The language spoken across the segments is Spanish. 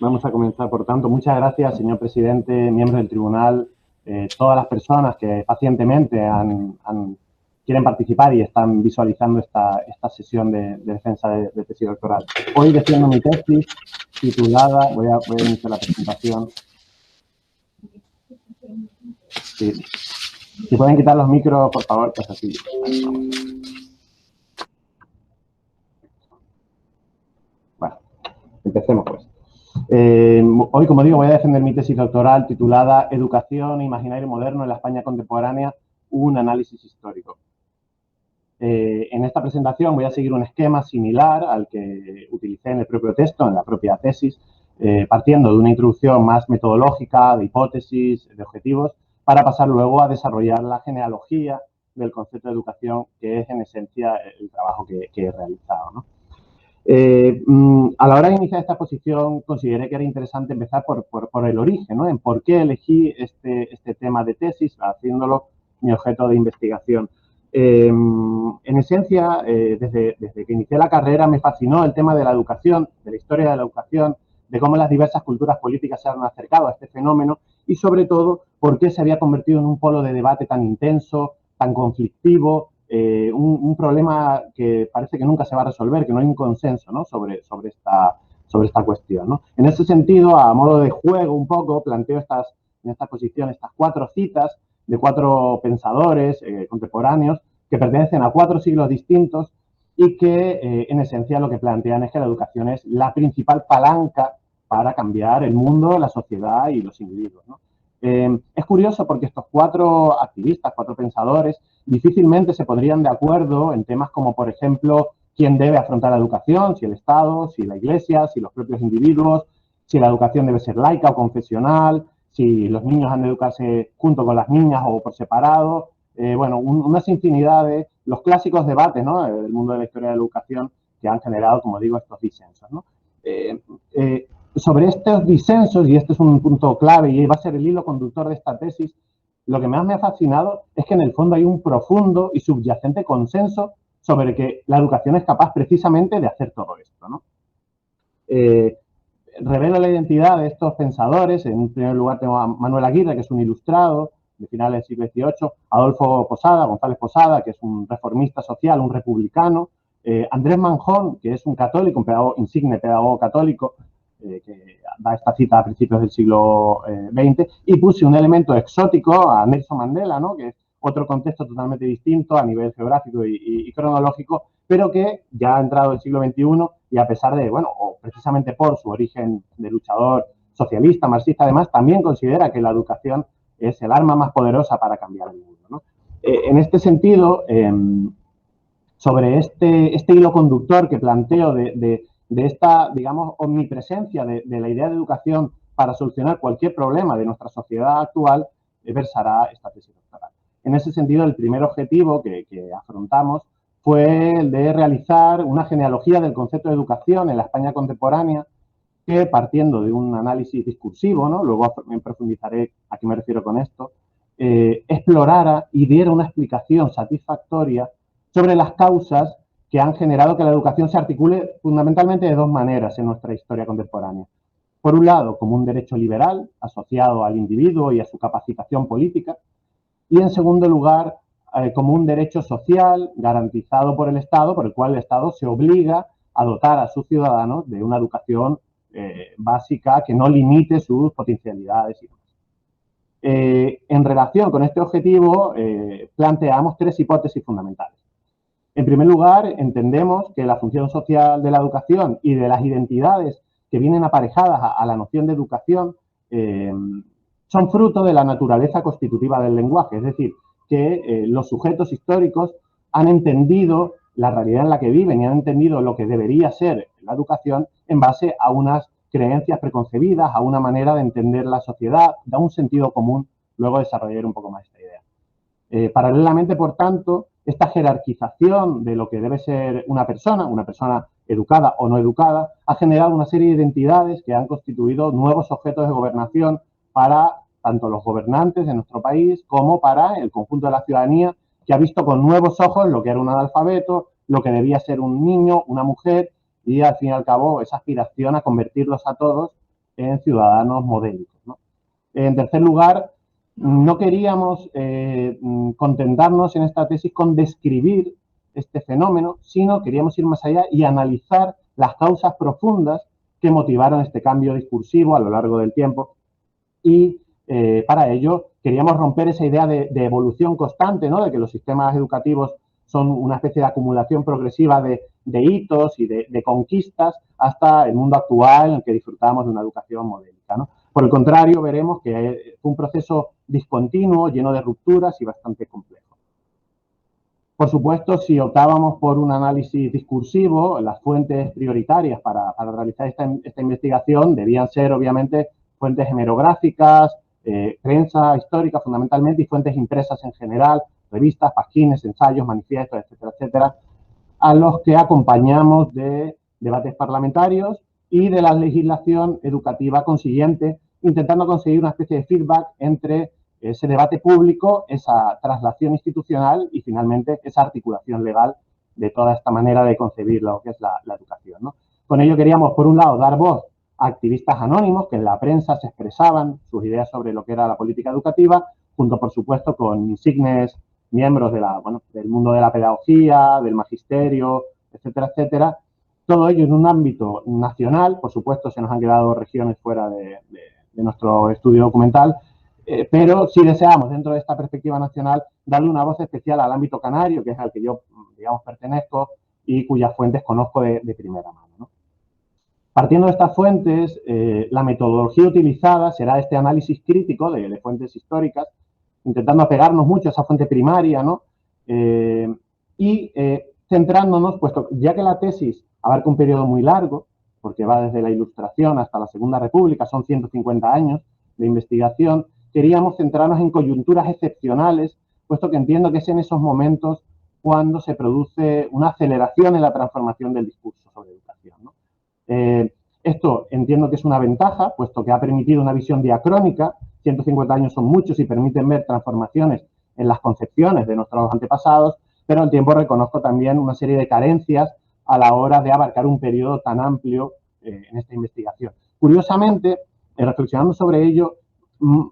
Vamos a comenzar, por tanto. Muchas gracias, señor presidente, miembros del tribunal, todas las personas que pacientemente quieren participar y están visualizando esta sesión de defensa de tesis doctoral. Hoy defiendo mi tesis titulada, voy a iniciar la presentación. Sí. Si pueden quitar los micros, por favor, pues así. Bueno, empecemos pues. Hoy, como digo, voy a defender mi tesis doctoral titulada Educación e Imaginario Moderno en la España Contemporánea, un análisis histórico. En esta presentación voy a seguir un esquema similar al que utilicé en el propio texto, en la propia tesis, partiendo de una introducción más metodológica, de hipótesis, de objetivos, para pasar luego a desarrollar la genealogía del concepto de educación, que es en esencia el trabajo que he realizado, ¿no? A la hora de iniciar esta exposición consideré que era interesante empezar por el origen, ¿no? En por qué elegí este tema de tesis, haciéndolo mi objeto de investigación. En esencia, desde que inicié la carrera me fascinó el tema de la educación, de la historia de la educación, de cómo las diversas culturas políticas se han acercado a este fenómeno y, sobre todo, por qué se había convertido en un polo de debate tan intenso, tan conflictivo, un problema que parece que nunca se va a resolver, que no hay un consenso, ¿no? sobre esta cuestión, ¿no? En ese sentido, a modo de juego un poco, planteo en esta exposición estas 4 citas de 4 pensadores contemporáneos que pertenecen a 4 siglos distintos y que en esencia lo que plantean es que la educación es la principal palanca para cambiar el mundo, la sociedad y los individuos, ¿no? Es curioso porque estos 4 activistas, 4 pensadores, difícilmente se pondrían de acuerdo en temas como, por ejemplo, quién debe afrontar la educación, si el Estado, si la Iglesia, si los propios individuos, si la educación debe ser laica o confesional, si los niños han de educarse junto con las niñas o por separado. Bueno, unas infinidad de los clásicos debates, ¿no?, del mundo de la historia de la educación que han generado, como digo, estos disensos, ¿no? Sobre estos disensos, y este es un punto clave y va a ser el hilo conductor de esta tesis, lo que más me ha fascinado es que en el fondo hay un profundo y subyacente consenso sobre que la educación es capaz precisamente de hacer todo esto, ¿no? Revelo la identidad de estos pensadores. En primer lugar tengo a Manuel Aguirre, que es un ilustrado de finales del siglo XVIII, Adolfo Posada, González Posada, que es un reformista social, un republicano, Andrés Manjón, que es un católico, un pedagogo, insigne pedagogo católico, que da esta cita a principios del siglo XX, y puse un elemento exótico a Nelson Mandela, ¿no?, que es otro contexto totalmente distinto a nivel geográfico y cronológico, pero que ya ha entrado el siglo XXI y a pesar de, bueno, o precisamente por su origen de luchador socialista, marxista, además, también considera que la educación es el arma más poderosa para cambiar el mundo, ¿no? En este sentido, sobre este hilo conductor que planteo de esta, digamos, omnipresencia de la idea de educación para solucionar cualquier problema de nuestra sociedad actual, versará esta tesis doctoral. En ese sentido, el primer objetivo que afrontamos fue el de realizar una genealogía del concepto de educación en la España contemporánea, que partiendo de un análisis discursivo, ¿no?, luego profundizaré a qué me refiero con esto, explorara y diera una explicación satisfactoria sobre las causas que han generado que la educación se articule fundamentalmente de 2 maneras en nuestra historia contemporánea. Por un lado, como un derecho liberal asociado al individuo y a su capacitación política, y en segundo lugar, como un derecho social garantizado por el Estado, por el cual el Estado se obliga a dotar a sus ciudadanos de una educación básica que no limite sus potencialidades. En relación con este objetivo, planteamos 3 hipótesis fundamentales. En primer lugar, entendemos que la función social de la educación y de las identidades que vienen aparejadas a la noción de educación son fruto de la naturaleza constitutiva del lenguaje, es decir, que los sujetos históricos han entendido la realidad en la que viven y han entendido lo que debería ser la educación en base a unas creencias preconcebidas, a una manera de entender la sociedad, da un sentido común. Luego desarrollaré un poco más esta idea. Paralelamente, por tanto, esta jerarquización de lo que debe ser una persona educada o no educada, ha generado una serie de identidades que han constituido nuevos objetos de gobernación para tanto los gobernantes de nuestro país como para el conjunto de la ciudadanía, que ha visto con nuevos ojos lo que era un analfabeto, lo que debía ser un niño, una mujer, y al fin y al cabo esa aspiración a convertirlos a todos en ciudadanos modélicos, ¿no? En tercer lugar, no queríamos contentarnos en esta tesis con describir este fenómeno, sino queríamos ir más allá y analizar las causas profundas que motivaron este cambio discursivo a lo largo del tiempo. Y para ello queríamos romper esa idea de evolución constante, ¿no? De que los sistemas educativos son una especie de acumulación progresiva de hitos y de conquistas hasta el mundo actual en el que disfrutamos de una educación modélica, ¿no? Por el contrario, veremos que fue un proceso discontinuo, lleno de rupturas y bastante complejo. Por supuesto, si optábamos por un análisis discursivo, las fuentes prioritarias para realizar esta investigación debían ser, obviamente, fuentes hemerográficas, prensa histórica fundamentalmente y fuentes impresas en general, revistas, pasquines, ensayos, manifiestos, etcétera, etcétera, a los que acompañamos de debates parlamentarios y de la legislación educativa consiguiente, intentando conseguir una especie de feedback entre ese debate público, esa traslación institucional y finalmente esa articulación legal de toda esta manera de concebir lo que es la educación, ¿no? Con ello queríamos, por un lado, dar voz a activistas anónimos que en la prensa se expresaban sus ideas sobre lo que era la política educativa, junto, por supuesto, con insignes miembros del mundo de la pedagogía, del magisterio, etcétera, etcétera. Todo ello en un ámbito nacional, por supuesto, se nos han quedado regiones fuera de nuestro estudio documental, pero sí deseamos, dentro de esta perspectiva nacional, darle una voz especial al ámbito canario, que es al que yo, digamos, pertenezco y cuyas fuentes conozco de primera mano, ¿no? Partiendo de estas fuentes, la metodología utilizada será este análisis crítico de fuentes históricas, intentando apegarnos mucho a esa fuente primaria, ¿no? Y centrándonos, puesto ya que la tesis abarca un periodo muy largo, porque va desde la Ilustración hasta la Segunda República, son 150 años de investigación, queríamos centrarnos en coyunturas excepcionales, puesto que entiendo que es en esos momentos cuando se produce una aceleración en la transformación del discurso sobre educación, ¿no? Esto entiendo que es una ventaja, puesto que ha permitido una visión diacrónica. 150 años son muchos y permiten ver transformaciones en las concepciones de nuestros antepasados, pero al tiempo reconozco también una serie de carencias a la hora de abarcar un periodo tan amplio en esta investigación. Curiosamente, reflexionando sobre ello,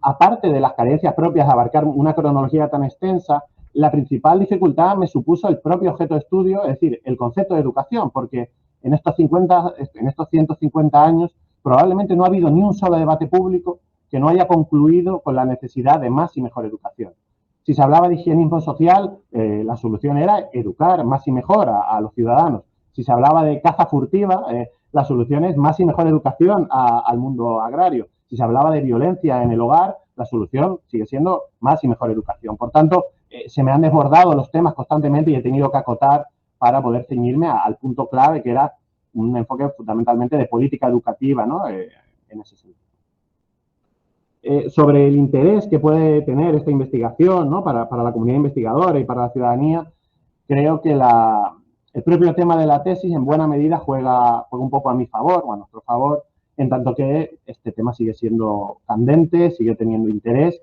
aparte de las carencias propias de abarcar una cronología tan extensa, la principal dificultad me supuso el propio objeto de estudio, es decir, el concepto de educación, porque en estos 150 años probablemente no ha habido ni un solo debate público que no haya concluido con la necesidad de más y mejor educación. Si se hablaba de higienismo social, la solución era educar más y mejor a los ciudadanos. Si se hablaba de caza furtiva, la solución es más y mejor educación al mundo agrario. Si se hablaba de violencia en el hogar, la solución sigue siendo más y mejor educación. Por tanto, se me han desbordado los temas constantemente y he tenido que acotar para poder ceñirme al punto clave, que era un enfoque fundamentalmente de política educativa, ¿no? En ese sentido. Sobre el interés que puede tener esta investigación, ¿no? para la comunidad investigadora y para la ciudadanía, creo que el propio tema de la tesis en buena medida juega un poco a mi favor o a nuestro favor, en tanto que este tema sigue siendo candente, sigue teniendo interés.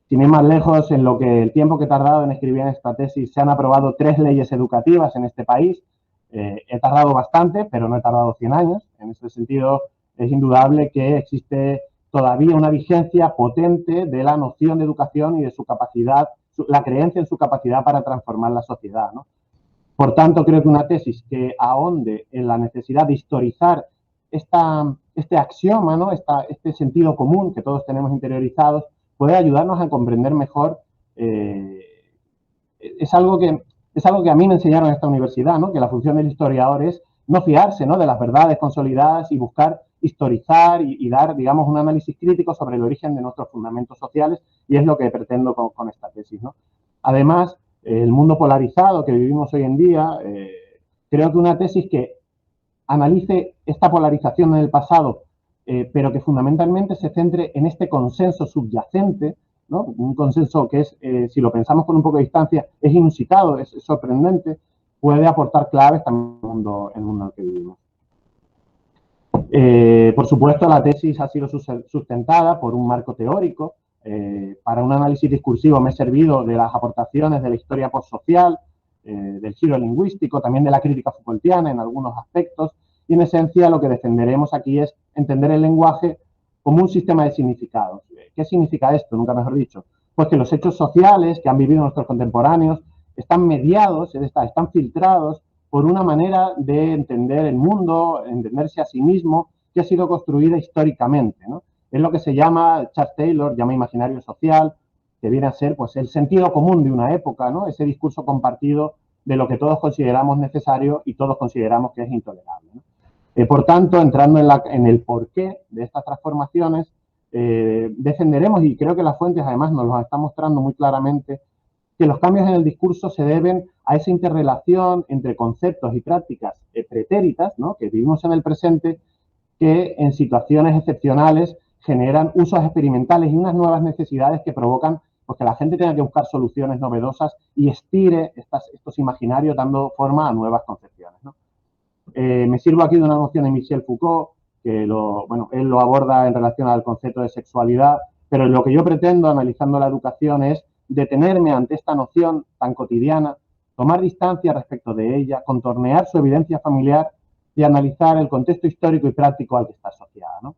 Sin ir más lejos, en lo que el tiempo que he tardado en escribir esta tesis, se han aprobado 3 leyes educativas en este país. He tardado bastante, pero no he tardado 100 años. En ese sentido, es indudable que existe todavía una vigencia potente de la noción de educación y de su capacidad, la creencia en su capacidad para transformar la sociedad, ¿no? Por tanto, creo que una tesis que ahonde en la necesidad de historizar este axioma, ¿no? Este sentido común que todos tenemos interiorizados, puede ayudarnos a comprender mejor. Es algo que a mí me enseñaron en esta universidad, ¿no? Que la función del historiador es no fiarse, ¿no? de las verdades consolidadas y buscar historizar y dar, digamos, un análisis crítico sobre el origen de nuestros fundamentos sociales, y es lo que pretendo con esta tesis, ¿no? Además, el mundo polarizado que vivimos hoy en día, creo que una tesis que analice esta polarización en el pasado, pero que fundamentalmente se centre en este consenso subyacente, ¿no? Un consenso que es, si lo pensamos con un poco de distancia, es inusitado, es sorprendente, puede aportar claves también en el mundo en el que vivimos. Por supuesto, la tesis ha sido sustentada por un marco teórico. Para un análisis discursivo me he servido de las aportaciones de la historia postsocial, del giro lingüístico, también de la crítica Foucaultiana en algunos aspectos, y en esencia lo que defenderemos aquí es entender el lenguaje como un sistema de significados. ¿Qué significa esto? Nunca mejor dicho. Pues que los hechos sociales que han vivido nuestros contemporáneos están mediados, están filtrados por una manera de entender el mundo, entenderse a sí mismo, que ha sido construida históricamente, ¿no? Es lo que se llama, Charles Taylor llama imaginario social, que viene a ser pues el sentido común de una época, ¿no? Ese discurso compartido de lo que todos consideramos necesario y todos consideramos que es intolerable, ¿no? Por tanto, entrando en el porqué de estas transformaciones, defenderemos, y creo que las fuentes además nos lo están mostrando muy claramente, que los cambios en el discurso se deben a esa interrelación entre conceptos y prácticas pretéritas, ¿no?, que vivimos en el presente, que en situaciones excepcionales generan usos experimentales y unas nuevas necesidades que provocan pues, que la gente tenga que buscar soluciones novedosas y estire estos imaginarios dando forma a nuevas concepciones, ¿no? Me sirvo aquí de una noción de Michel Foucault, que él lo aborda en relación al concepto de sexualidad, pero lo que yo pretendo, analizando la educación, es detenerme ante esta noción tan cotidiana, tomar distancia respecto de ella, contornear su evidencia familiar y analizar el contexto histórico y práctico al que está asociada, ¿no?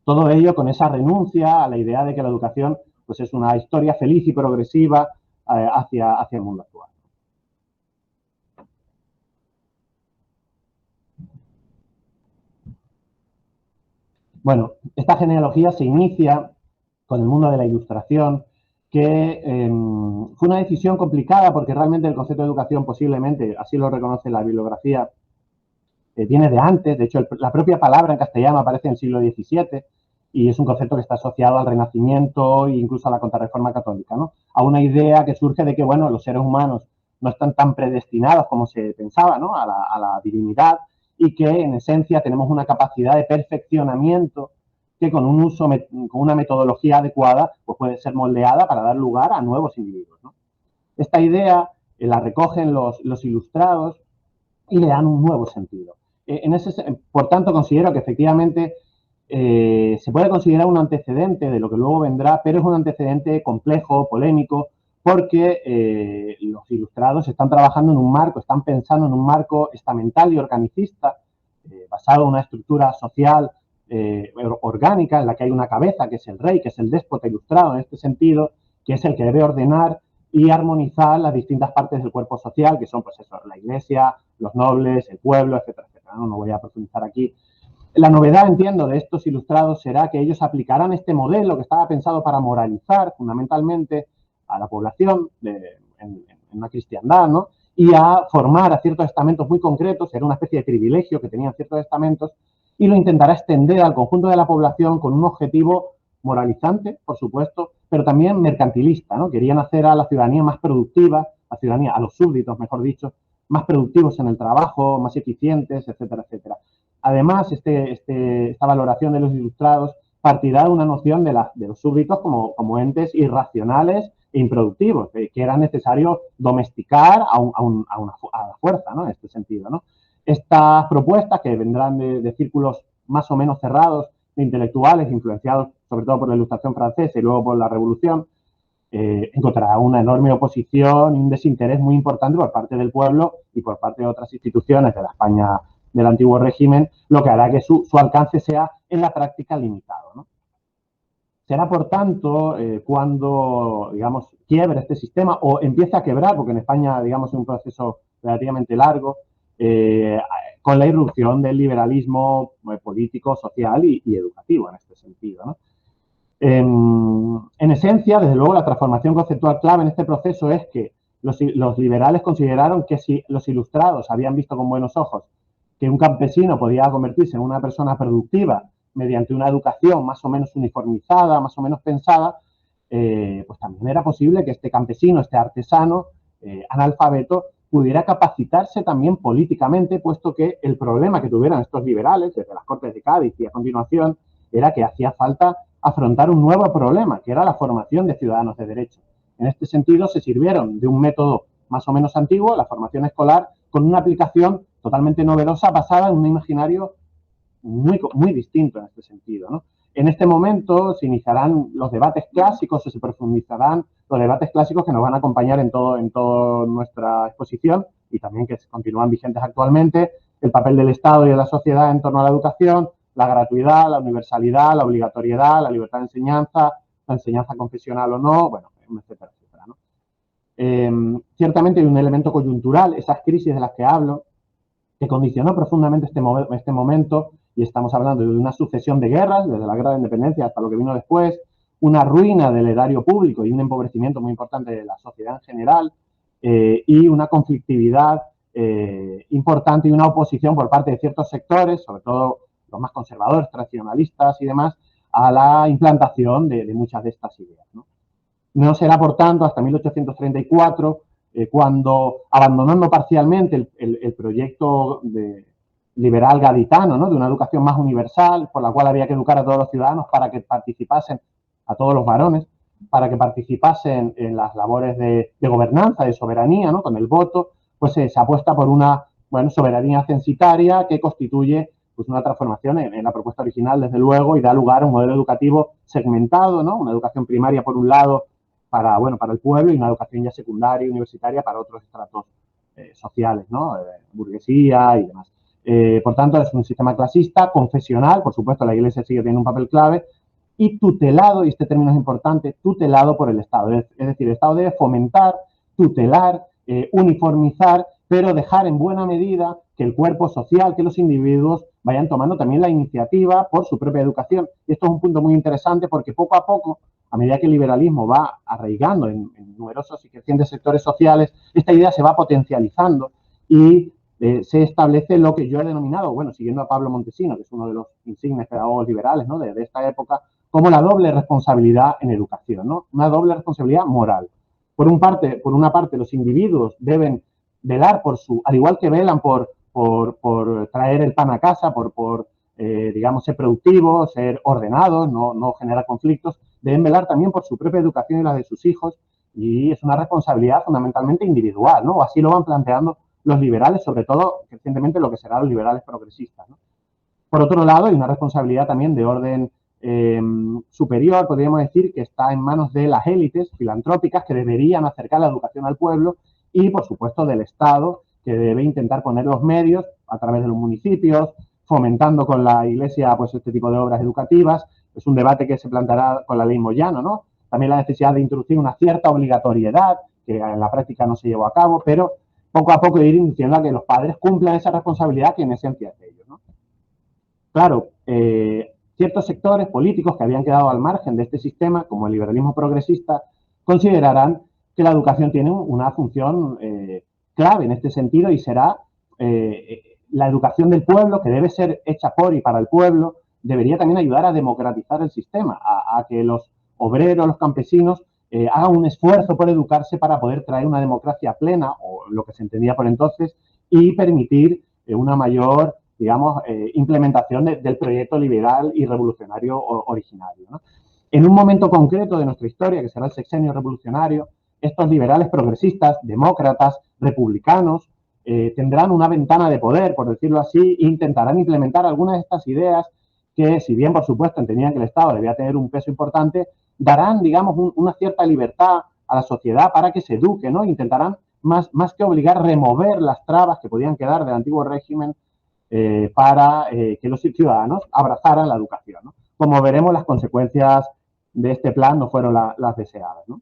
Todo ello con esa renuncia a la idea de que la educación pues, es una historia feliz y progresiva hacia el mundo actual. Bueno, esta genealogía se inicia con el mundo de la Ilustración, que fue una decisión complicada porque realmente el concepto de educación posiblemente, así lo reconoce la bibliografía, viene de antes. De hecho, la propia palabra en castellano aparece en el siglo XVII y es un concepto que está asociado al Renacimiento e incluso a la Contrarreforma católica, ¿no? A una idea que surge de que, bueno, los seres humanos no están tan predestinados como se pensaba, ¿no?, a la divinidad, y que en esencia tenemos una capacidad de perfeccionamiento que con un uso, con una metodología adecuada, pues puede ser moldeada para dar lugar a nuevos individuos, ¿no? Esta idea la recogen los ilustrados y le dan un nuevo sentido. Por tanto, considero que efectivamente se puede considerar un antecedente de lo que luego vendrá, pero es un antecedente complejo, polémico, porque los ilustrados están trabajando en un marco, están pensando en un marco estamental y organicista, basado en una estructura social orgánica, en la que hay una cabeza, que es el rey, que es el déspota ilustrado en este sentido, que es el que debe ordenar y armonizar las distintas partes del cuerpo social, que son, pues eso, la iglesia, los nobles, el pueblo, etcétera, etcétera. No voy a profundizar aquí. La novedad, entiendo, de estos ilustrados será que ellos aplicarán este modelo que estaba pensado para moralizar fundamentalmente a la población en una cristiandad, ¿no?, y a formar a ciertos estamentos muy concretos. Era una especie de privilegio que tenían ciertos estamentos, y lo intentará extender al conjunto de la población con un objetivo moralizante, por supuesto, pero también mercantilista, ¿no? Querían hacer a la ciudadanía más productiva, a los súbditos, mejor dicho, más productivos en el trabajo, más eficientes, etcétera, etcétera. Además, esta valoración de los ilustrados partirá de una noción de los súbditos como entes irracionales e improductivos, que era necesario domesticar a la fuerza, ¿no?, en este sentido, ¿no? Estas propuestas, que vendrán de círculos más o menos cerrados, de intelectuales, influenciados sobre todo por la Ilustración francesa y luego por la Revolución, encontrará una enorme oposición y un desinterés muy importante por parte del pueblo y por parte de otras instituciones de la España del antiguo régimen, lo que hará que su alcance sea en la práctica limitado, ¿no? Será, por tanto, cuando, digamos, quiebre este sistema o empiece a quebrar, porque en España, digamos, es un proceso relativamente largo, con la irrupción del liberalismo político, social y educativo en este sentido, ¿no? En esencia, desde luego, la transformación conceptual clave en este proceso es que los liberales consideraron que si los ilustrados habían visto con buenos ojos que un campesino podía convertirse en una persona productiva mediante una educación más o menos uniformizada, más o menos pensada, pues también era posible que este campesino, este artesano, analfabeto, pudiera capacitarse también políticamente, puesto que el problema que tuvieran estos liberales, desde las Cortes de Cádiz y a continuación, era que hacía falta afrontar un nuevo problema, que era la formación de ciudadanos de derecho. En este sentido, se sirvieron de un método más o menos antiguo, la formación escolar, con una aplicación totalmente novedosa basada en un imaginario muy distinto en este sentido, ¿no? En este momento se iniciarán los debates clásicos o se profundizarán los debates clásicos que nos van a acompañar en toda nuestra exposición y también que continúan vigentes actualmente: el papel del Estado y de la sociedad en torno a la educación, la gratuidad, la universalidad, la obligatoriedad, la libertad de enseñanza, la enseñanza confesional o no, bueno, etcétera, etcétera, ¿no? Ciertamente hay un elemento coyuntural, esas crisis de las que hablo, que condicionó profundamente este momento, y estamos hablando de una sucesión de guerras, desde la Guerra de Independencia hasta lo que vino después, una ruina del erario público y un empobrecimiento muy importante de la sociedad en general, y una conflictividad importante y una oposición por parte de ciertos sectores, sobre todo los más conservadores, tradicionalistas y demás, a la implantación de muchas de estas ideas, ¿no? No será, por tanto, hasta 1834 cuando, abandonando parcialmente el proyecto liberal gaditano, ¿no?, de una educación más universal, por la cual había que educar a todos los ciudadanos para que participasen, a todos los varones, para que participasen en las labores de gobernanza, de soberanía, ¿no?, con el voto, pues se apuesta por una, bueno, soberanía censitaria que constituye pues una transformación en la propuesta original, desde luego, y da lugar a un modelo educativo segmentado, ¿no?, una educación primaria, por un lado, para, bueno, para el pueblo, y una educación ya secundaria y universitaria para otros estratos sociales, ¿no?, burguesía y demás. Por tanto, es un sistema clasista, confesional, por supuesto, la Iglesia sigue teniendo un papel clave, y tutelado, y este término es importante, tutelado por el Estado. Es decir, el Estado debe fomentar, tutelar, uniformizar, pero dejar en buena medida que el cuerpo social, que los individuos vayan tomando también la iniciativa por su propia educación. Y esto es un punto muy interesante porque poco a poco, a medida que el liberalismo va arraigando en numerosos y crecientes sectores sociales, esta idea se va potencializando y se establece lo que yo he denominado, bueno, siguiendo a Pablo Montesino, que es uno de los insignes pedagogos liberales, ¿no?, de esta época, como la doble responsabilidad en educación, ¿no? Una doble responsabilidad moral. Por una parte, los individuos deben velar por su, al igual que velan por traer el pan a casa, digamos, ser productivos, ser ordenados, no generar conflictos, deben velar también por su propia educación y la de sus hijos, y es una responsabilidad fundamentalmente individual, ¿no? Así lo van planteando los liberales, sobre todo recientemente lo que serán los liberales progresistas, ¿no? Por otro lado, hay una responsabilidad también de orden superior, podríamos decir, que está en manos de las élites filantrópicas que deberían acercar la educación al pueblo, y, por supuesto, del Estado, que debe intentar poner los medios a través de los municipios, fomentando con la Iglesia pues este tipo de obras educativas. Es un debate que se planteará con la ley Moyano, ¿no? También la necesidad de introducir una cierta obligatoriedad, que en la práctica no se llevó a cabo, pero poco a poco ir induciendo a que los padres cumplan esa responsabilidad que en esencia es de ellos, ¿no? Claro, ciertos sectores políticos que habían quedado al margen de este sistema, como el liberalismo progresista, considerarán que la educación tiene una función clave en este sentido, y será la educación del pueblo, que debe ser hecha por y para el pueblo, debería también ayudar a democratizar el sistema, a que los obreros, los campesinos, hagan un esfuerzo por educarse para poder traer una democracia plena, o lo que se entendía por entonces, y permitir una mayor, digamos, implementación del proyecto liberal y revolucionario originario, ¿no? En un momento concreto de nuestra historia, que será el sexenio revolucionario, estos liberales progresistas, demócratas, republicanos, tendrán una ventana de poder, por decirlo así, e intentarán implementar algunas de estas ideas que, si bien, por supuesto, entendían que el Estado debía tener un peso importante, darán, digamos, una cierta libertad a la sociedad para que se eduque, ¿no? Intentarán, más que obligar, remover las trabas que podían quedar del antiguo régimen para que los ciudadanos abrazaran la educación, ¿no? Como veremos, las consecuencias de este plan no fueron las deseadas, ¿no?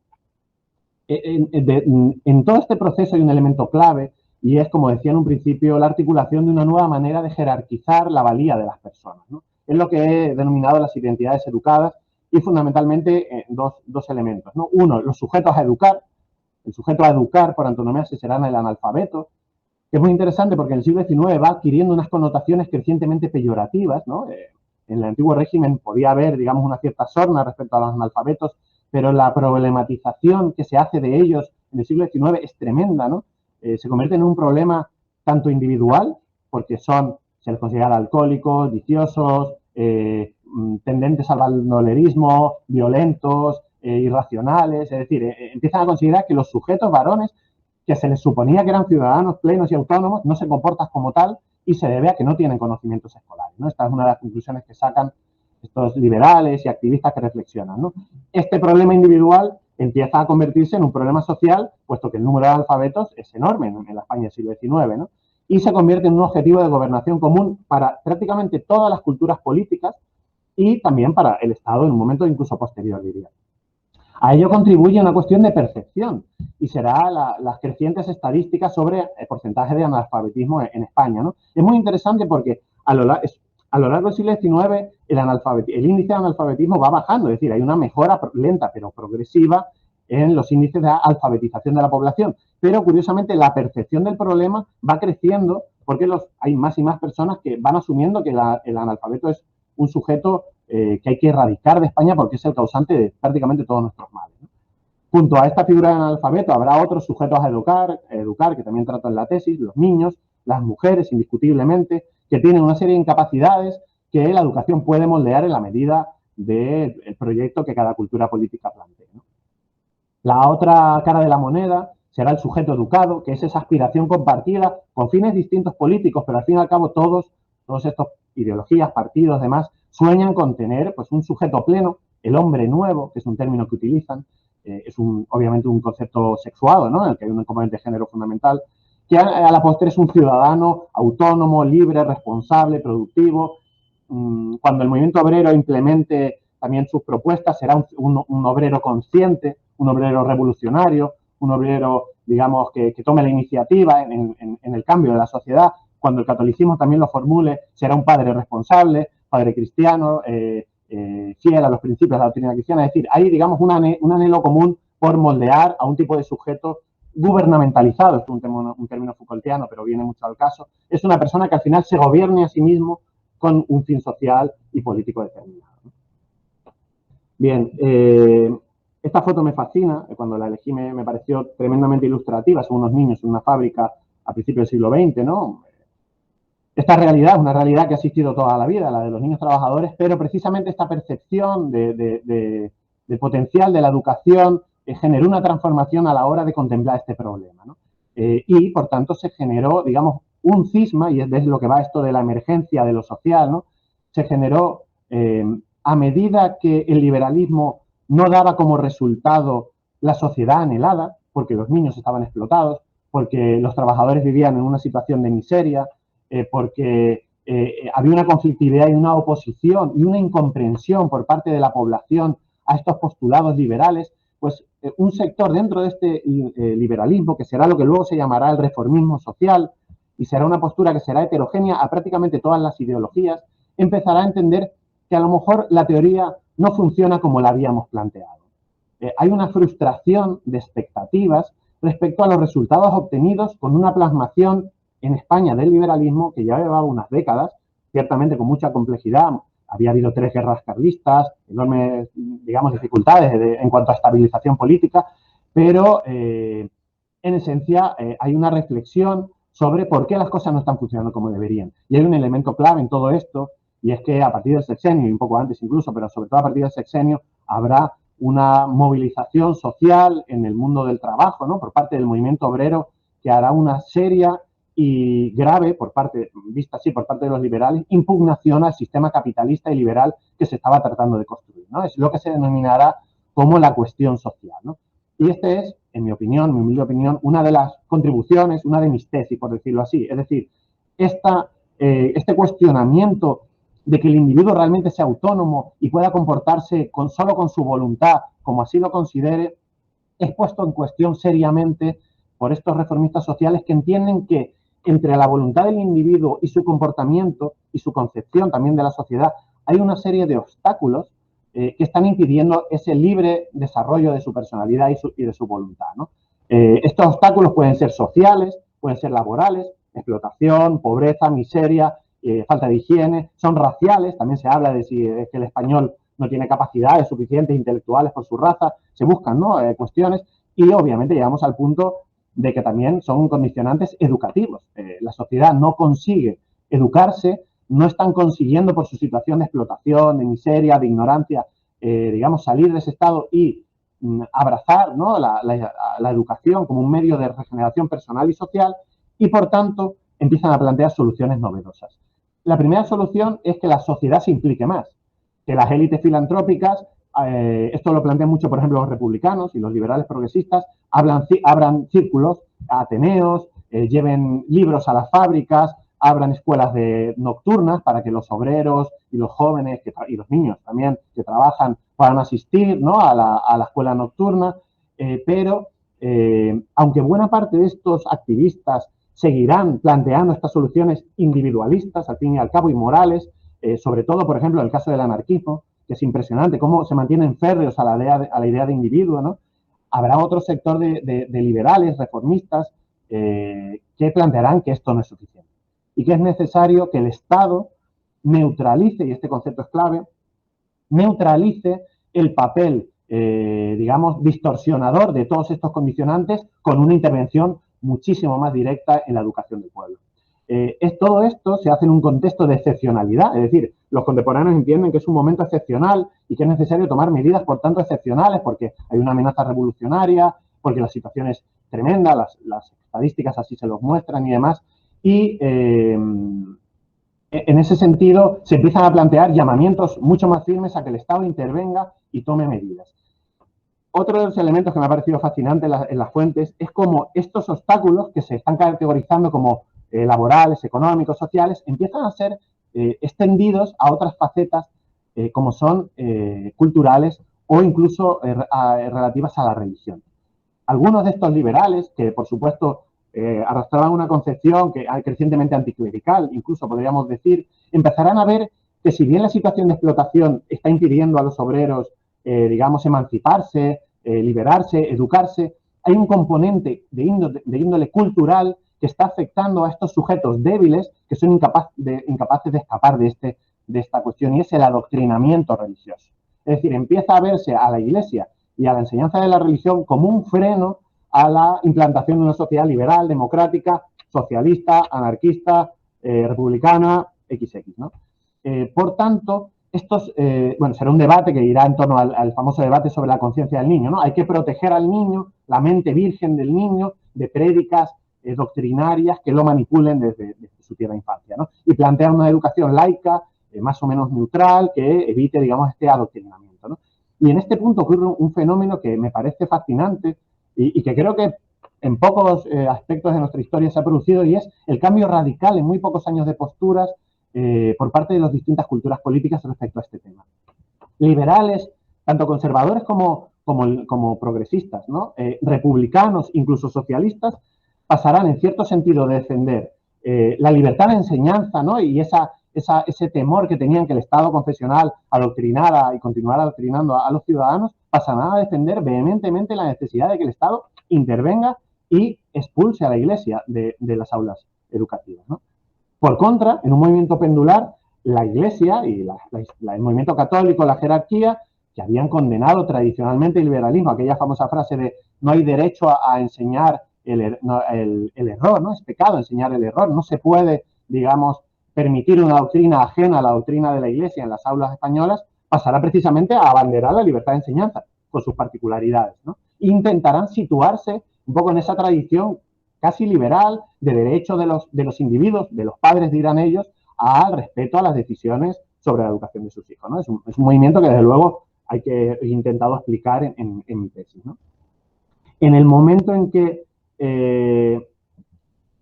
En todo este proceso hay un elemento clave, y es, como decía en un principio, la articulación de una nueva manera de jerarquizar la valía de las personas, ¿no? Es lo que he denominado las identidades educadas, y fundamentalmente dos elementos, ¿no? Uno, los sujetos a educar. El sujeto a educar, por antonomasia, será el analfabeto, que es muy interesante porque en el siglo XIX va adquiriendo unas connotaciones crecientemente peyorativas, ¿no? En el antiguo régimen podía haber, digamos, una cierta sorna respecto a los analfabetos, pero la problematización que se hace de ellos en el siglo XIX es tremenda, ¿no? Se convierte en un problema tanto individual, porque se les considera alcohólicos, viciosos, tendentes al bandolerismo, violentos, irracionales, es decir, empiezan a considerar que los sujetos varones, que se les suponía que eran ciudadanos plenos y autónomos, no se comportan como tal, y se debe a que no tienen conocimientos escolares, ¿no? Esta es una de las conclusiones que sacan estos liberales y activistas que reflexionan, ¿no? Este problema individual empieza a convertirse en un problema social, puesto que el número de alfabetos es enorme en la España del siglo XIX, ¿no? y se convierte en un objetivo de gobernación común para prácticamente todas las culturas políticas y también para el Estado en un momento incluso posterior, diría. A ello contribuye una cuestión de percepción y será las crecientes estadísticas sobre el porcentaje de analfabetismo en España, ¿no? Es muy interesante porque a lo largo del siglo XIX el índice de analfabetismo va bajando, es decir, hay una mejora lenta pero progresiva en los índices de alfabetización de la población, pero curiosamente la percepción del problema va creciendo porque hay más y más personas que van asumiendo que el analfabeto es un sujeto que hay que erradicar de España porque es el causante de prácticamente todos nuestros males, ¿no? Junto a esta figura de analfabeto habrá otros sujetos a educar, que también trato en la tesis, los niños, las mujeres, indiscutiblemente, que tienen una serie de incapacidades que la educación puede moldear en la medida del proyecto que cada cultura política plantee, ¿no? La otra cara de la moneda será el sujeto educado, que es esa aspiración compartida con fines distintos políticos, pero al fin y al cabo todos estos ideologías, partidos, demás, sueñan con tener pues, un sujeto pleno, el hombre nuevo, que es un término que utilizan, obviamente un concepto sexuado, ¿no? En el que hay un componente de género fundamental, que a la postre es un ciudadano autónomo, libre, responsable, productivo. Cuando el movimiento obrero implemente también sus propuestas, será un obrero consciente, un obrero revolucionario, un obrero, digamos, que tome la iniciativa en el cambio de la sociedad. Cuando el catolicismo también lo formule, será un padre responsable, padre cristiano, fiel a los principios de la doctrina cristiana. Es decir, hay, digamos, un anhelo común por moldear a un tipo de sujeto gubernamentalizado. Esto es un término Foucaultiano, pero viene mucho al caso. Es una persona que al final se gobierne a sí mismo con un fin social y político determinado. Bien, esta foto me fascina, cuando la elegí me pareció tremendamente ilustrativa, son unos niños en una fábrica a principios del siglo XX, ¿no? Esta realidad es una realidad que ha existido toda la vida, la de los niños trabajadores, pero precisamente esta percepción de potencial de la educación generó una transformación a la hora de contemplar este problema, ¿no? Y, por tanto, se generó, digamos, un cisma, y es lo que va esto de la emergencia de lo social, ¿no? Se generó a medida que el liberalismo no daba como resultado la sociedad anhelada, porque los niños estaban explotados, porque los trabajadores vivían en una situación de miseria, porque había una conflictividad y una oposición y una incomprensión por parte de la población a estos postulados liberales, pues un sector dentro de este liberalismo, que será lo que luego se llamará el reformismo social, y será una postura que será heterogénea a prácticamente todas las ideologías, empezará a entender que a lo mejor la teoría no funciona como la habíamos planteado. Hay una frustración de expectativas respecto a los resultados obtenidos con una plasmación en España del liberalismo que ya llevaba unas décadas, ciertamente con mucha complejidad. Había habido 3 guerras carlistas, enormes, digamos, dificultades en cuanto a estabilización política, pero en esencia hay una reflexión sobre por qué las cosas no están funcionando como deberían. Y hay un elemento clave en todo esto, y es que a partir del sexenio, y un poco antes incluso, pero sobre todo a partir del sexenio, habrá una movilización social en el mundo del trabajo, ¿no? Por parte del movimiento obrero, que hará una seria y grave, vista así por parte de los liberales, impugnación al sistema capitalista y liberal que se estaba tratando de construir, ¿no? Es lo que se denominará como la cuestión social, ¿no? Y este es, en mi opinión, mi humilde opinión, una de las contribuciones, una de mis tesis, por decirlo así. Es decir, este cuestionamiento de que el individuo realmente sea autónomo y pueda comportarse solo con su voluntad, como así lo considere, es puesto en cuestión seriamente por estos reformistas sociales que entienden que entre la voluntad del individuo y su comportamiento y su concepción también de la sociedad hay una serie de obstáculos que están impidiendo ese libre desarrollo de su personalidad y de su voluntad, ¿no? Estos obstáculos pueden ser sociales, pueden ser laborales, explotación, pobreza, miseria, falta de higiene, son raciales, también se habla de si es que el español no tiene capacidades suficientes intelectuales por su raza, se buscan, ¿no? Cuestiones, y obviamente llegamos al punto de que también son condicionantes educativos. La sociedad no consigue educarse, no están consiguiendo por su situación de explotación, de miseria, de ignorancia, digamos, salir de ese estado y abrazar, ¿no? la educación como un medio de regeneración personal y social, y por tanto empiezan a plantear soluciones novedosas. La primera solución es que la sociedad se implique más, que las élites filantrópicas, esto lo plantean mucho, por ejemplo, los republicanos y los liberales progresistas, abran círculos, ateneos, lleven libros a las fábricas, abran escuelas nocturnas para que los obreros y los jóvenes y los niños también que trabajan puedan asistir, ¿no?, a la escuela nocturna. Pero aunque buena parte de estos activistas seguirán planteando estas soluciones individualistas, al fin y al cabo, y morales, sobre todo, por ejemplo, en el caso del anarquismo, que es impresionante cómo se mantienen férreos a la idea de individuo, ¿no? Habrá otro sector de liberales, reformistas, que plantearán que esto no es suficiente y que es necesario que el Estado neutralice, y este concepto es clave, neutralice el papel, digamos, distorsionador de todos estos condicionantes con una intervención muchísimo más directa en la educación del pueblo. Todo esto se hace en un contexto de excepcionalidad, es decir, los contemporáneos entienden que es un momento excepcional y que es necesario tomar medidas, por tanto, excepcionales, porque hay una amenaza revolucionaria, porque la situación es tremenda, las estadísticas así se los muestran y demás, y en ese sentido se empiezan a plantear llamamientos mucho más firmes a que el Estado intervenga y tome medidas. Otro de los elementos que me ha parecido fascinante en las fuentes es cómo estos obstáculos que se están categorizando como laborales, económicos, sociales, empiezan a ser extendidos a otras facetas como son culturales o incluso relativas a la religión. Algunos de estos liberales, que por supuesto arrastraban una concepción que crecientemente anticlerical, incluso podríamos decir, empezarán a ver que si bien la situación de explotación está impidiendo a los obreros, digamos, emanciparse, liberarse, educarse, hay un componente de índole cultural que está afectando a estos sujetos débiles que son incapaces de escapar de esta cuestión, y es el adoctrinamiento religioso. Es decir, empieza a verse a la Iglesia y a la enseñanza de la religión como un freno a la implantación de una sociedad liberal, democrática, socialista, anarquista, republicana, XX, ¿no? Por tanto, bueno, será un debate que irá en torno al famoso debate sobre la conciencia del niño, ¿no? Hay que proteger al niño, la mente virgen del niño, de prédicas doctrinarias que lo manipulen desde su tierna infancia, ¿no? Y plantear una educación laica, más o menos neutral, que evite, digamos, este adoctrinamiento, ¿no? Y en este punto ocurre un fenómeno que me parece fascinante y que creo que en pocos aspectos de nuestra historia se ha producido, y es el cambio radical en muy pocos años de posturas por parte de las distintas culturas políticas respecto a este tema. Liberales, tanto conservadores como progresistas, ¿no? Republicanos, incluso socialistas, pasarán en cierto sentido de defender la libertad de enseñanza, ¿no? Y ese temor que tenían que el Estado confesional adoctrinara y continuara adoctrinando a los ciudadanos, pasarán a defender vehementemente la necesidad de que el Estado intervenga y expulse a la Iglesia de las aulas educativas, ¿no? Por contra, en un movimiento pendular, la Iglesia y el movimiento católico, la jerarquía, que habían condenado tradicionalmente el liberalismo, aquella famosa frase de no hay derecho a enseñar el error, ¿no? Es pecado enseñar el error, no se puede, digamos, permitir una doctrina ajena a la doctrina de la Iglesia en las aulas españolas, pasará precisamente a abanderar la libertad de enseñanza, con sus particularidades, ¿no? Intentarán situarse un poco en esa tradición casi liberal de derecho de los individuos, de los padres, dirán ellos, al respeto a las decisiones sobre la educación de sus hijos, ¿no? Es un movimiento que, desde luego, he intentado explicar en mi tesis, ¿no? En el momento en que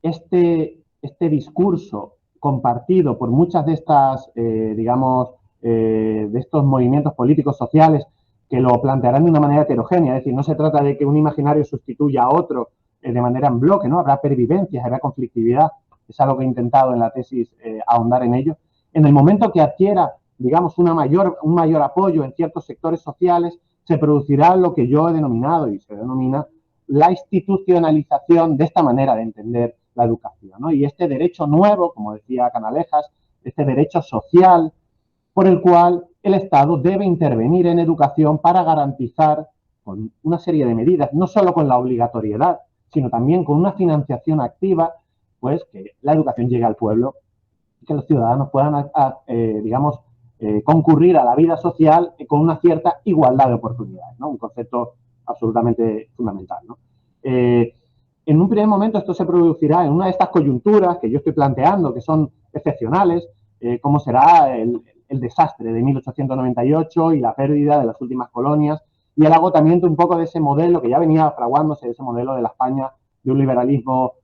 este discurso compartido por muchas de estas, digamos, de estos movimientos políticos sociales que lo plantearán de una manera heterogénea, es decir, no se trata de que un imaginario sustituya a otro de manera en bloque, ¿no? Habrá pervivencias, habrá conflictividad, es algo que he intentado en la tesis ahondar en ello. En el momento que adquiera, digamos, un mayor apoyo en ciertos sectores sociales, se producirá lo que yo he denominado y se denomina la institucionalización de esta manera de entender la educación, ¿no? Y este derecho nuevo, como decía Canalejas, este derecho social por el cual el Estado debe intervenir en educación para garantizar con una serie de medidas, no solo con la obligatoriedad, sino también con una financiación activa, pues que la educación llegue al pueblo y que los ciudadanos puedan, digamos, concurrir a la vida social con una cierta igualdad de oportunidades, ¿no? Un concepto absolutamente fundamental, ¿no? En un primer momento esto se producirá en una de estas coyunturas que yo estoy planteando, que son excepcionales, como será el desastre de 1898 y la pérdida de las últimas colonias y el agotamiento un poco de ese modelo que ya venía fraguándose, de ese modelo de la España de un liberalismo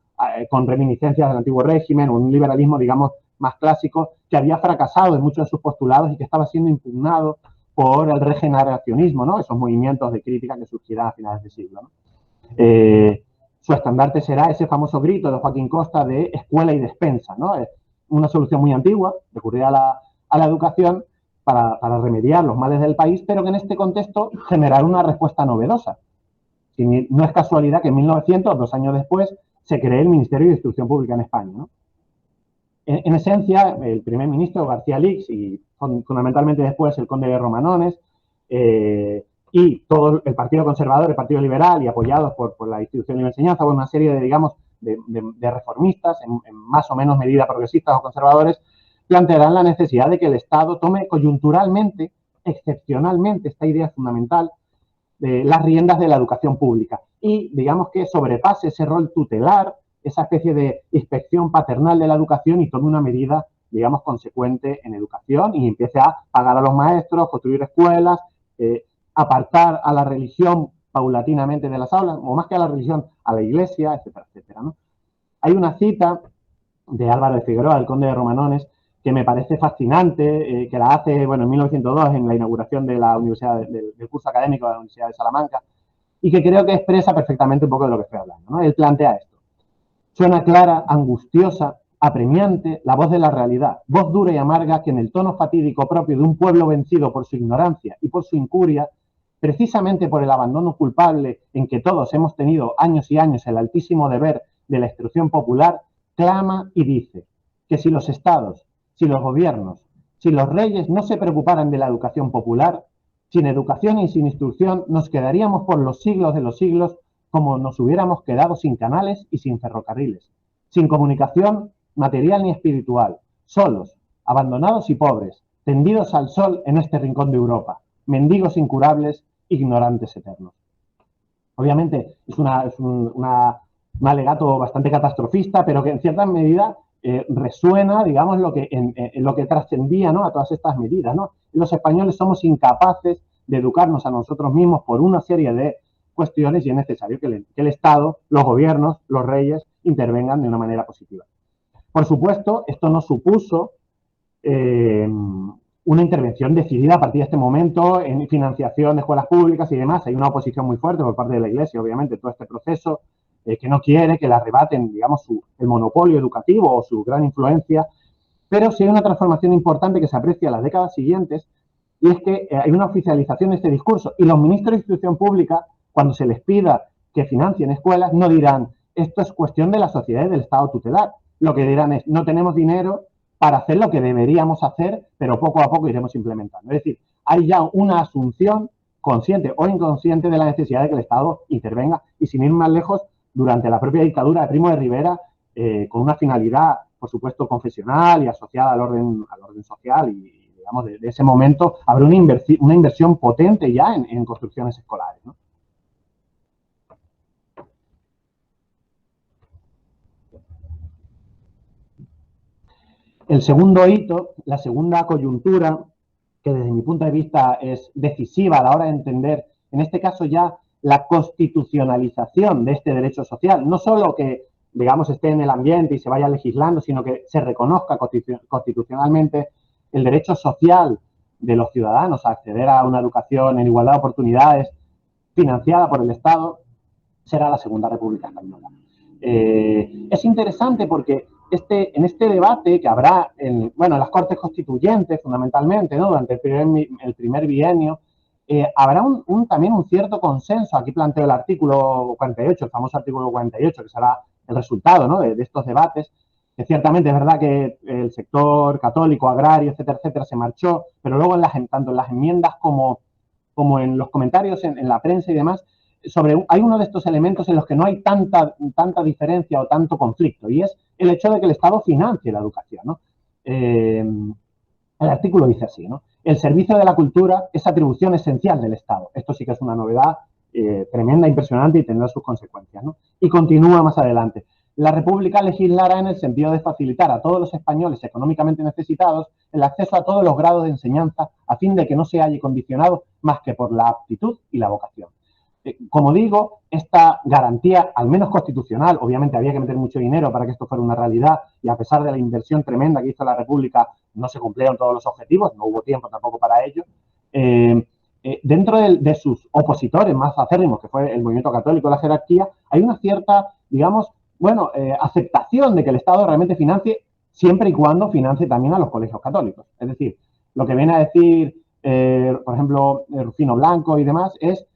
con reminiscencias del antiguo régimen, un liberalismo, digamos, más clásico, que había fracasado en muchos de sus postulados y que estaba siendo impugnado por el regeneracionismo, ¿no? Esos movimientos de crítica que surgirán a finales de siglo, ¿no? Su estandarte será ese famoso grito de Joaquín Costa de escuela y despensa, ¿no? Es una solución muy antigua, recurrir a la educación para remediar los males del país, pero que en este contexto generará una respuesta novedosa. No es casualidad que en 1900, 2 años después, se cree el Ministerio de Instrucción Pública en España, ¿no? En esencia, el primer ministro García Lix y fundamentalmente después el conde de Romanones y todo el Partido Conservador, el Partido Liberal y apoyados por la institución de enseñanza, por una serie de, digamos, de reformistas, en más o menos medida progresistas o conservadores, plantearán la necesidad de que el Estado tome coyunturalmente, excepcionalmente, esta idea es fundamental, las riendas de la educación pública y, digamos, que sobrepase ese rol tutelar, esa especie de inspección paternal de la educación y tome una medida, digamos, consecuente en educación y empiece a pagar a los maestros, construir escuelas, apartar a la religión paulatinamente de las aulas, o más que a la religión, a la iglesia, etcétera, etcétera, ¿no? Hay una cita de Álvaro de Figueroa, el conde de Romanones, que me parece fascinante, que la hace, bueno, en 1902, en la inauguración de la universidad, del curso académico de la Universidad de Salamanca, y que creo que expresa perfectamente un poco de lo que estoy hablando, ¿no? Él plantea esto. Suena clara, angustiosa, apremiante, la voz de la realidad, voz dura y amarga que en el tono fatídico propio de un pueblo vencido por su ignorancia y por su incuria, precisamente por el abandono culpable en que todos hemos tenido años y años el altísimo deber de la instrucción popular, clama y dice que si los estados, si los gobiernos, si los reyes no se preocuparan de la educación popular, sin educación y sin instrucción nos quedaríamos por los siglos de los siglos como nos hubiéramos quedado sin canales y sin ferrocarriles, sin comunicación material ni espiritual, solos, abandonados y pobres, tendidos al sol en este rincón de Europa, mendigos incurables, ignorantes eternos. Obviamente es un alegato bastante catastrofista, pero que en cierta medida resuena, digamos, lo que trascendía, ¿no?, a todas estas medidas, ¿no? Los españoles somos incapaces de educarnos a nosotros mismos por una serie de cuestiones y es necesario que el Estado, los gobiernos, los reyes intervengan de una manera positiva. Por supuesto, esto no supuso una intervención decidida a partir de este momento en financiación de escuelas públicas y demás. Hay una oposición muy fuerte por parte de la Iglesia, obviamente, todo este proceso, que no quiere que le arrebaten, digamos, el monopolio educativo o su gran influencia, pero sí hay una transformación importante que se aprecia en las décadas siguientes y es que hay una oficialización de este discurso y los ministros de Instrucción Pública, cuando se les pida que financien escuelas, no dirán esto es cuestión de la sociedad y del Estado tutelar. Lo que dirán es no tenemos dinero para hacer lo que deberíamos hacer, pero poco a poco iremos implementando. Es decir, hay ya una asunción consciente o inconsciente de la necesidad de que el Estado intervenga y sin ir más lejos, durante la propia dictadura de Primo de Rivera, con una finalidad, por supuesto, confesional y asociada al orden social y digamos, de ese momento habrá una inversión potente ya en construcciones escolares, ¿no? El segundo hito, la segunda coyuntura, que desde mi punto de vista es decisiva a la hora de entender, en este caso ya, la constitucionalización de este derecho social. No solo que, digamos, esté en el ambiente y se vaya legislando, sino que se reconozca constitucionalmente el derecho social de los ciudadanos a acceder a una educación en igualdad de oportunidades financiada por el Estado, será la Segunda República Española. Es interesante porque en este debate que habrá en las Cortes Constituyentes, fundamentalmente, ¿no?, durante el primer bienio, habrá también un cierto consenso. Aquí planteo el artículo 48, el famoso artículo 48, que será el resultado, ¿no?, de estos debates, que ciertamente es verdad que el sector católico, agrario, etcétera, etcétera, se marchó, pero luego tanto en las enmiendas como en los comentarios en la prensa y demás, hay uno de estos elementos en los que no hay tanta diferencia o tanto conflicto, y es el hecho de que el Estado financie la educación, ¿no? El artículo dice así, ¿no? El servicio de la cultura es atribución esencial del Estado. Esto sí que es una novedad tremenda, impresionante y tendrá sus consecuencias, ¿no? Y continúa más adelante. La República legislará en el sentido de facilitar a todos los españoles económicamente necesitados el acceso a todos los grados de enseñanza a fin de que no se halle condicionado más que por la aptitud y la vocación. Como digo, esta garantía, al menos constitucional, obviamente había que meter mucho dinero para que esto fuera una realidad y a pesar de la inversión tremenda que hizo la República, no se cumplieron todos los objetivos, no hubo tiempo tampoco para ello. Dentro de sus opositores más acérrimos, que fue el movimiento católico, la jerarquía, hay una cierta, digamos, aceptación de que el Estado realmente financie siempre y cuando financie también a los colegios católicos. Es decir, lo que viene a decir, por ejemplo, Rufino Blanco y demás es,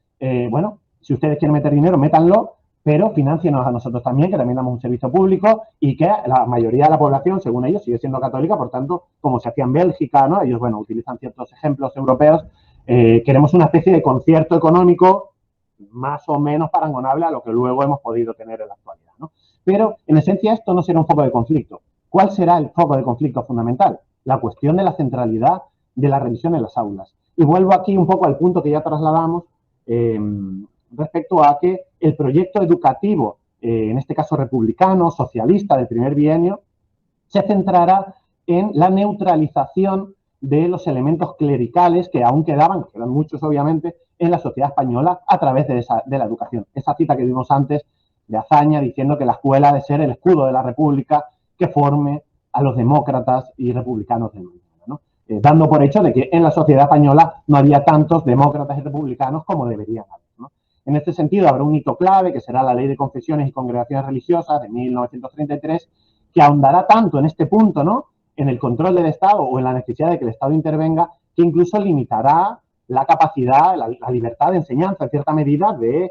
si ustedes quieren meter dinero, métanlo, pero financienos a nosotros también, que también damos un servicio público y que la mayoría de la población, según ellos, sigue siendo católica, por tanto, como se hacía en Bélgica, ¿no? Ellos, utilizan ciertos ejemplos europeos, queremos una especie de concierto económico más o menos parangonable a lo que luego hemos podido tener en la actualidad, ¿no? Pero, en esencia, esto no será un foco de conflicto. ¿Cuál será el foco de conflicto fundamental? La cuestión de la centralidad de la religión en las aulas. Y vuelvo aquí un poco al punto que ya trasladamos respecto a que el proyecto educativo, en este caso republicano, socialista del primer bienio, se centrará en la neutralización de los elementos clericales que aún quedan muchos obviamente, en la sociedad española a través de la educación. Esa cita que vimos antes de Azaña diciendo que la escuela ha de ser el escudo de la República que forme a los demócratas y republicanos del mañana, ¿no? Dando por hecho de que en la sociedad española no había tantos demócratas y republicanos como deberían haber, ¿no? En este sentido, habrá un hito clave, que será la Ley de Confesiones y Congregaciones Religiosas de 1933, que ahondará tanto en este punto, ¿no?, en el control del Estado o en la necesidad de que el Estado intervenga, que incluso limitará la capacidad, la libertad de enseñanza, en cierta medida, de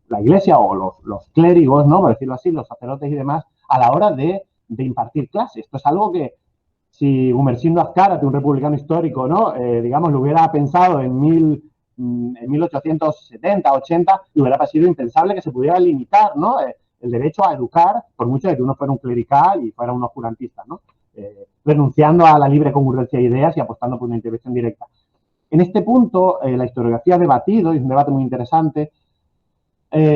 la Iglesia o los clérigos, ¿no?, por decirlo así, los sacerdotes y demás, a la hora de impartir clases. Esto es algo que, si Gumersindo Azcárate, un republicano histórico, ¿no?, lo hubiera pensado en 1870, 80, y hubiera parecido impensable que se pudiera limitar, ¿no?, el derecho a educar, por mucho de que uno fuera un clerical y fuera un oscurantista, ¿no?, renunciando a la libre concurrencia de ideas y apostando por una intervención directa. En este punto, la historiografía ha debatido, y es un debate muy interesante,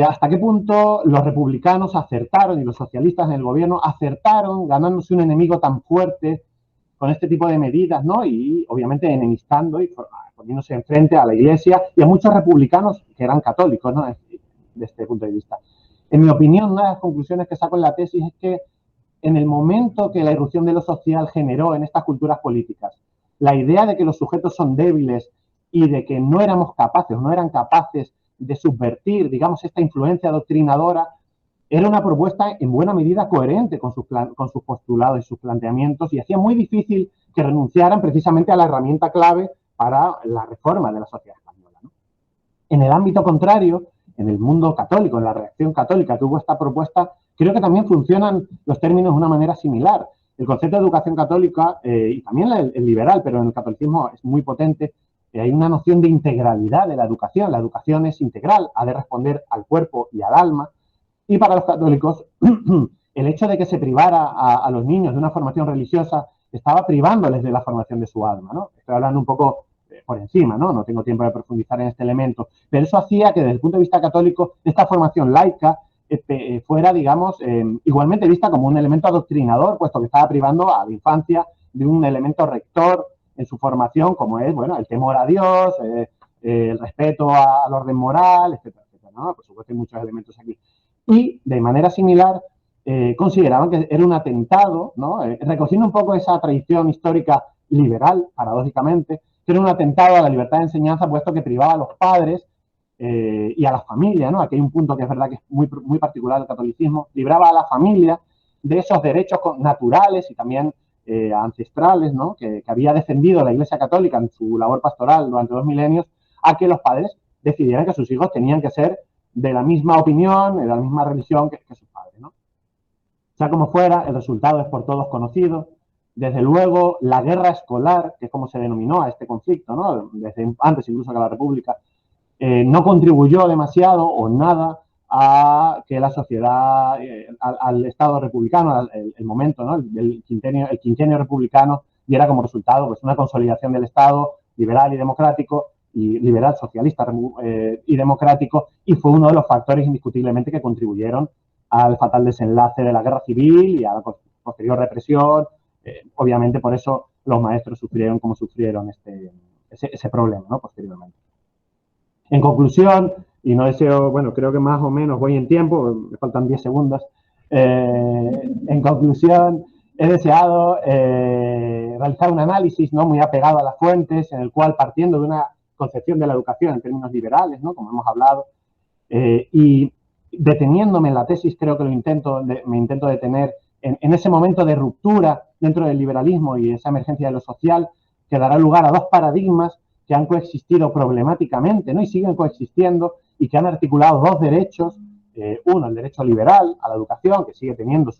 hasta qué punto los republicanos acertaron y los socialistas en el gobierno acertaron ganándose un enemigo tan fuerte con este tipo de medidas, ¿no? Y obviamente enemistando y poniéndose enfrente a la Iglesia y a muchos republicanos que eran católicos, ¿no?, de este punto de vista. En mi opinión, una de las conclusiones que saco en la tesis es que en el momento que la irrupción de lo social generó en estas culturas políticas la idea de que los sujetos son débiles y de que no eran capaces de subvertir, digamos, esta influencia doctrinadora, era una propuesta en buena medida coherente con sus postulados y sus planteamientos y hacía muy difícil que renunciaran precisamente a la herramienta clave para la reforma de la sociedad española, ¿no? En el ámbito contrario, en el mundo católico, en la reacción católica que hubo esta propuesta, creo que también funcionan los términos de una manera similar. El concepto de educación católica, y también el liberal, pero en el catolicismo es muy potente, hay una noción de integralidad de la educación. La educación es integral, ha de responder al cuerpo y al alma. Y para los católicos, el hecho de que se privara a los niños de una formación religiosa estaba privándoles de la formación de su alma, ¿no? Estoy hablando un poco por encima, ¿no? No tengo tiempo de profundizar en este elemento, pero eso hacía que desde el punto de vista católico esta formación laica fuera, digamos, igualmente vista como un elemento adoctrinador, puesto que estaba privando a la infancia de un elemento rector en su formación, como es, el temor a Dios, el respeto al orden moral, etcétera, etcétera, ¿no? Por supuesto hay muchos elementos aquí. Y, de manera similar, consideraban que era un atentado, ¿no?, recogiendo un poco esa tradición histórica liberal, paradójicamente, que era un atentado a la libertad de enseñanza, puesto que privaba a los padres y a la familia, ¿no? Aquí hay un punto que es verdad que es muy, muy particular del catolicismo, libraba a la familia de esos derechos naturales y también ancestrales, ¿no?, que había defendido la Iglesia Católica en su labor pastoral durante 2 milenios, a que los padres decidieran que sus hijos tenían que ser de la misma opinión, de la misma religión que sus padres, ¿no? Sea como fuera, el resultado es por todos conocido. Desde luego, la guerra escolar, que es como se denominó a este conflicto, ¿no?, desde antes incluso que la República, no contribuyó demasiado o nada a que la sociedad, al Estado republicano, el momento, ¿no?, el quinquenio republicano, diera como resultado pues una consolidación del Estado liberal y democrático, y liberal, socialista y democrático, y fue uno de los factores indiscutiblemente que contribuyeron al fatal desenlace de la guerra civil y a la posterior represión. Obviamente por eso los maestros sufrieron como sufrieron ese problema, ¿no?, posteriormente. En conclusión, y no deseo, bueno, creo que más o menos voy en tiempo, me faltan 10 segundos. En conclusión, he deseado realizar un análisis, ¿no?, muy apegado a las fuentes, en el cual, partiendo de una concepción de la educación en términos liberales, ¿no?, como hemos hablado, y deteniéndome en la tesis, creo que me intento detener en ese momento de ruptura dentro del liberalismo y esa emergencia de lo social, que dará lugar a dos paradigmas que han coexistido problemáticamente, ¿no?, y siguen coexistiendo, y que han articulado dos derechos. Uno, el derecho liberal a la educación, que sigue teniendo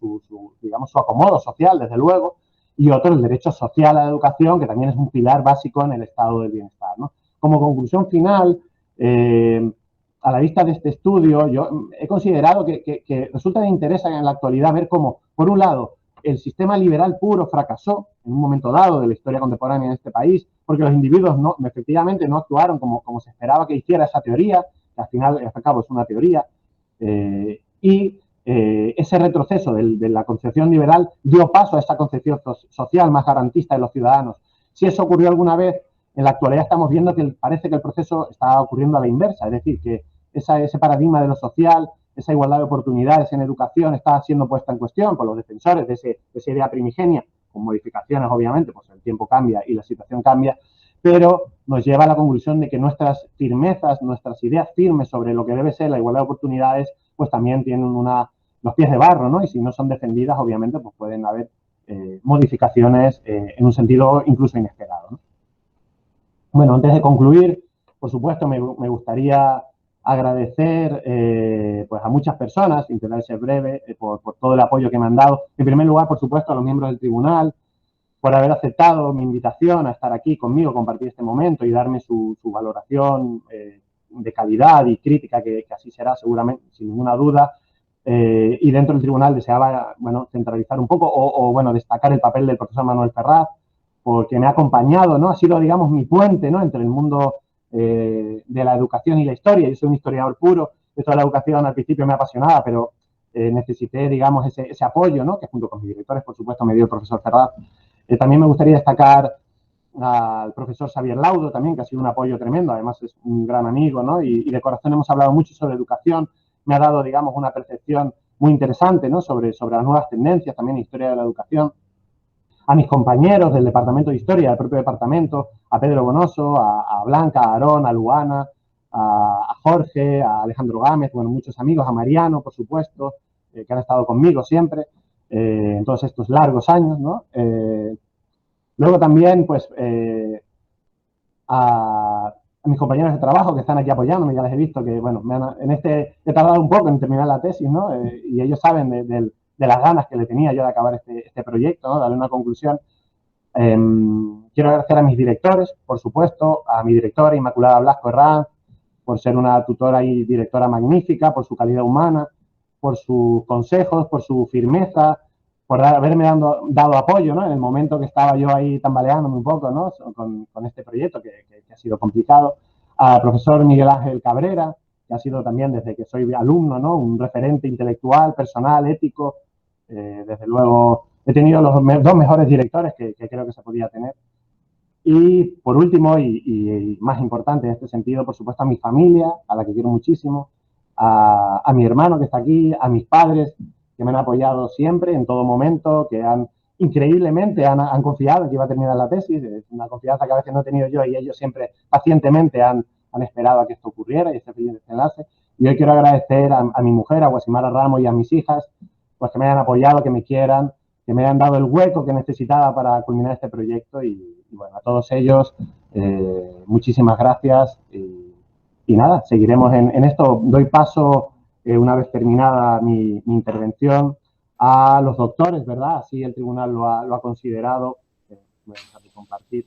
digamos, su acomodo social, desde luego, y otro, el derecho social a la educación, que también es un pilar básico en el estado del bienestar, ¿no? Como conclusión final, a la vista de este estudio, yo he considerado que resulta de interés en la actualidad ver cómo, por un lado, el sistema liberal puro fracasó en un momento dado de la historia contemporánea en este país, porque los individuos efectivamente no actuaron como se esperaba que hiciera esa teoría, que al final, al cabo, es una teoría, ese retroceso de la concepción liberal dio paso a esa concepción social más garantista de los ciudadanos. Si eso ocurrió alguna vez, en la actualidad estamos viendo que parece que el proceso está ocurriendo a la inversa, es decir, que ese paradigma de lo social, esa igualdad de oportunidades en educación está siendo puesta en cuestión por los defensores de esa idea primigenia, con modificaciones obviamente, pues el tiempo cambia y la situación cambia, pero nos lleva a la conclusión de que nuestras firmezas, nuestras ideas firmes sobre lo que debe ser la igualdad de oportunidades, pues también tienen los pies de barro, ¿no? Y si no son defendidas, obviamente, pues pueden haber modificaciones en un sentido incluso inesperado, ¿no? Bueno, antes de concluir, por supuesto, me gustaría agradecer pues a muchas personas, intentaré ser breve, por todo el apoyo que me han dado. En primer lugar, por supuesto, a los miembros del tribunal, por haber aceptado mi invitación a estar aquí conmigo, compartir este momento y darme su valoración de calidad y crítica, que así será seguramente, sin ninguna duda. Y dentro del tribunal deseaba, bueno, centralizar un poco o bueno, destacar el papel del profesor Manuel Ferraz, porque me ha acompañado, ¿no? Ha sido, digamos, mi puente, ¿no?, entre el mundo de la educación y la historia. Yo soy un historiador puro, esto de la educación al principio me apasionaba, pero necesité, digamos, ese apoyo, ¿no?, que junto con mis directores, por supuesto, me dio el profesor Ferraz. También me gustaría destacar al profesor Xavier Laudo también, que ha sido un apoyo tremendo, además es un gran amigo, ¿no? Y de corazón hemos hablado mucho sobre educación, me ha dado, digamos, una percepción muy interesante, ¿no?, sobre las nuevas tendencias, también en historia de la educación. A mis compañeros del departamento de historia, del propio departamento, a Pedro Bonoso, a Blanca, a Aarón, a Luana, a Jorge, a Alejandro Gámez, bueno, muchos amigos, a Mariano, por supuesto, que han estado conmigo siempre en todos estos largos años, ¿no? Luego también, pues, a mis compañeros de trabajo que están aquí apoyándome, ya les he visto que, bueno, he tardado un poco en terminar la tesis, ¿no? Y ellos saben de las ganas que le tenía yo de acabar este proyecto, ¿no?, darle una conclusión. Quiero agradecer a mis directores, por supuesto, a mi directora Inmaculada Blasco Herranz, por ser una tutora y directora magnífica, por su calidad humana, por sus consejos, por su firmeza, por haberme dado apoyo, ¿no?, en el momento que estaba yo ahí tambaleándome un poco, ¿no?, con este proyecto que ha sido complicado. Al profesor Miguel Ángel Cabrera, que ha sido también, desde que soy alumno, ¿no?, un referente intelectual, personal, ético. Desde luego, he tenido los dos mejores directores que creo que se podía tener. Y por último, y más importante en este sentido, por supuesto, a mi familia, a la que quiero muchísimo, a mi hermano que está aquí, a mis padres, que me han apoyado siempre, en todo momento, que increíblemente han confiado en que iba a terminar la tesis, es una confianza que a veces no he tenido yo, y ellos siempre pacientemente han esperado a que esto ocurriera y este feliz desenlace. Y hoy quiero agradecer a mi mujer, a Guasimara Ramos, y a mis hijas, pues que me hayan apoyado, que me quieran, que me hayan dado el hueco que necesitaba para culminar este proyecto. Y bueno, a todos ellos, muchísimas gracias. Y nada, seguiremos en esto. Doy paso, una vez terminada mi intervención, a los doctores, ¿verdad? Así el tribunal lo ha considerado. Voy a dejar de compartir.